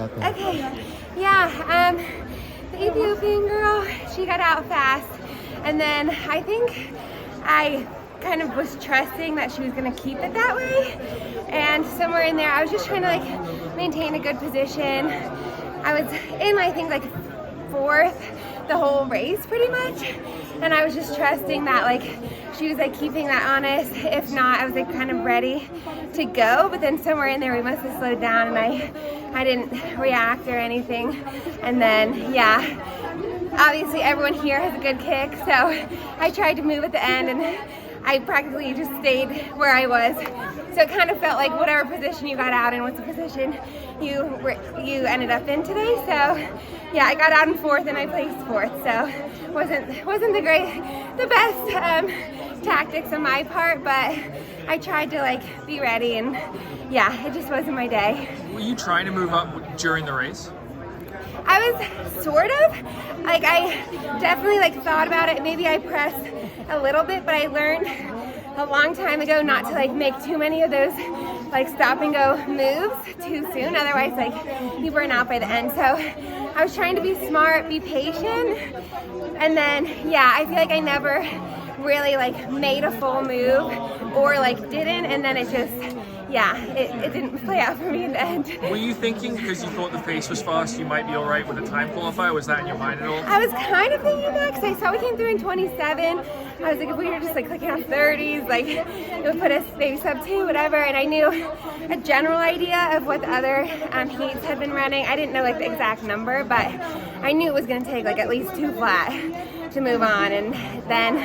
Okay, yeah, the Ethiopian girl, she got out fast, and then I think I kind of was trusting that she was gonna keep it that way, and somewhere in there I was just trying to like maintain a good position. I was in, I think, like fourth the whole race pretty much, and I was just trusting that like she was like keeping that honest. If not, I was like kind of ready to go, but then somewhere in there we must have slowed down and I didn't react or anything. And then yeah, obviously everyone here has a good kick, so I tried to move at the end and I practically just stayed where I was. So it kind of felt like whatever position you got out in was the position you ended up in today. So yeah, I got out in fourth and I placed fourth. So wasn't the best tactics on my part, but I tried to like be ready, and yeah, it just wasn't my day. Were you trying to move up during the race? I was sort of, like I definitely like thought about it. Maybe I pressed a little bit, but I learned a long time ago not to like make too many of those like stop and go moves too soon. Otherwise like you burn out by the end. So I was trying to be smart, be patient. And then yeah, I feel like I never really like made a full move or like didn't. And then it just, yeah, it didn't play out for me in the end. Were you thinking because you thought the pace was fast, you might be all right with a time qualifier? Was that in your mind at all? I was kind of thinking that because I saw we came through in 27. I was like, if we were just like clicking off 30s, like it would put us maybe sub 2, whatever. And I knew a general idea of what the other heats had been running. I didn't know like the exact number, but I knew it was going to take like at least 2 flat to move on. And then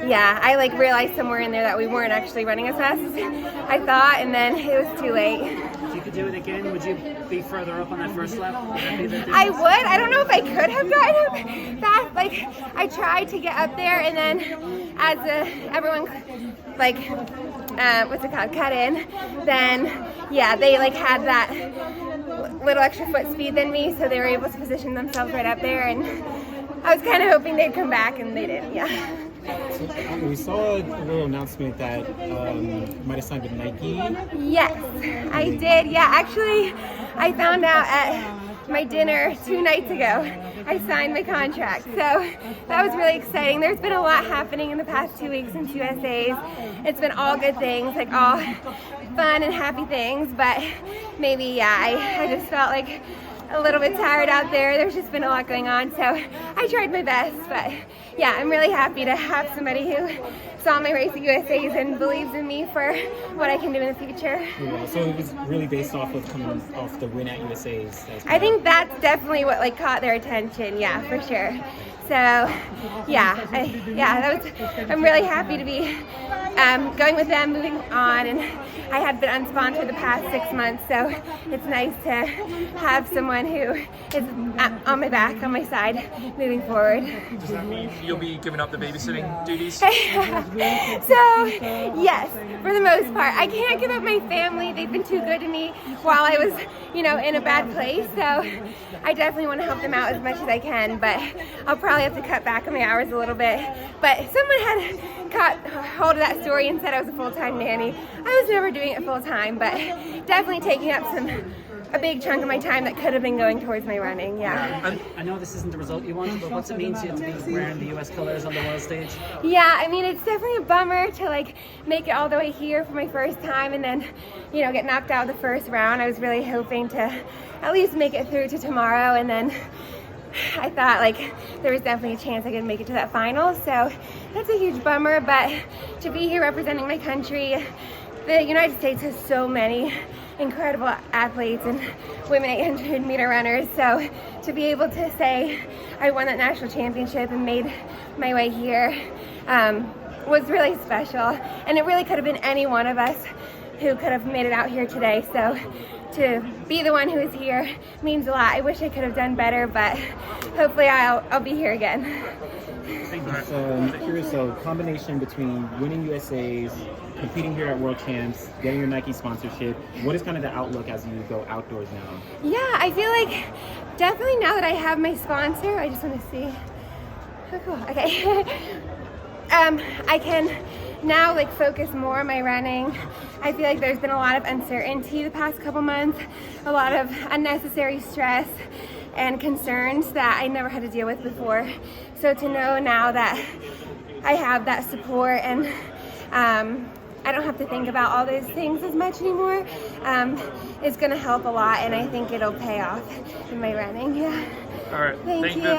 yeah, I like realized somewhere in there that we weren't actually running as fast as I thought, and then it was too late. If you could do it again, would you be further up on that first lap? I would. I don't know if I could have gotten up fast. Like I tried to get up there, and then as everyone like what's it called, cut in, then yeah, they like had that little extra foot speed than me, so they were able to position themselves right up there, and I was kind of hoping they'd come back, and they didn't. Yeah. So, we saw a little announcement that you might have signed with Nike. Yes, I did. Yeah, actually, I found out at my dinner 2 nights ago. I signed my contract, so that was really exciting. There's been a lot happening in the past 2 weeks since USA's. It's been all good things, like all fun and happy things, but maybe, yeah, I just felt like a little bit tired out there. There's just been a lot going on, so I tried my best, but yeah, I'm really happy to have somebody who saw my race at USA's and believes in me for what I can do in the future. Yeah, so it was really based off of coming off the win at USA's. I think that's definitely what like caught their attention, yeah, for sure. So yeah, I'm really happy to be going with them, moving on, and I had been unsponsored the past 6 months, so it's nice to have someone who is on my back, on my side, moving forward. Does that mean you'll be giving up the babysitting duties? So yes, for the most part. I can't give up my family. They've been too good to me while I was, in a bad place, so I definitely want to help them out as much as I can, but I'll probably have to cut back on my hours a little bit. But someone had caught hold of that story and said I was a full-time nanny. I was never doing it full-time, but definitely taking up a big chunk of my time that could have been going towards my running, yeah. I know this isn't the result you wanted, but what's it mean to you to be wearing the US colors on the world stage? Yeah, I mean, it's definitely a bummer to like make it all the way here for my first time and then, get knocked out of the first round. I was really hoping to at least make it through to tomorrow, and then I thought like there was definitely a chance I could make it to that final, so that's a huge bummer. But to be here representing my country, the United States has so many incredible athletes and women 800-meter runners, so to be able to say I won that national championship and made my way here was really special, and it really could have been any one of us who could have made it out here today. So to be the one who is here means a lot. I wish I could have done better, but hopefully I'll be here again. I'm curious, so combination between winning USA's, competing here at World Champs, getting your Nike sponsorship, what is kind of the outlook as you go outdoors now? Yeah, I feel like definitely now that I have my sponsor, I just want to see. Oh, cool. Okay. I can now like focus more on my running. I feel like there's been a lot of uncertainty the past couple months, a lot of unnecessary stress and concerns that I never had to deal with before. So to know now that I have that support and I don't have to think about all those things as much anymore, is gonna help a lot, and I think it'll pay off in my running. Yeah. All right. Thank Thank you you. for the time.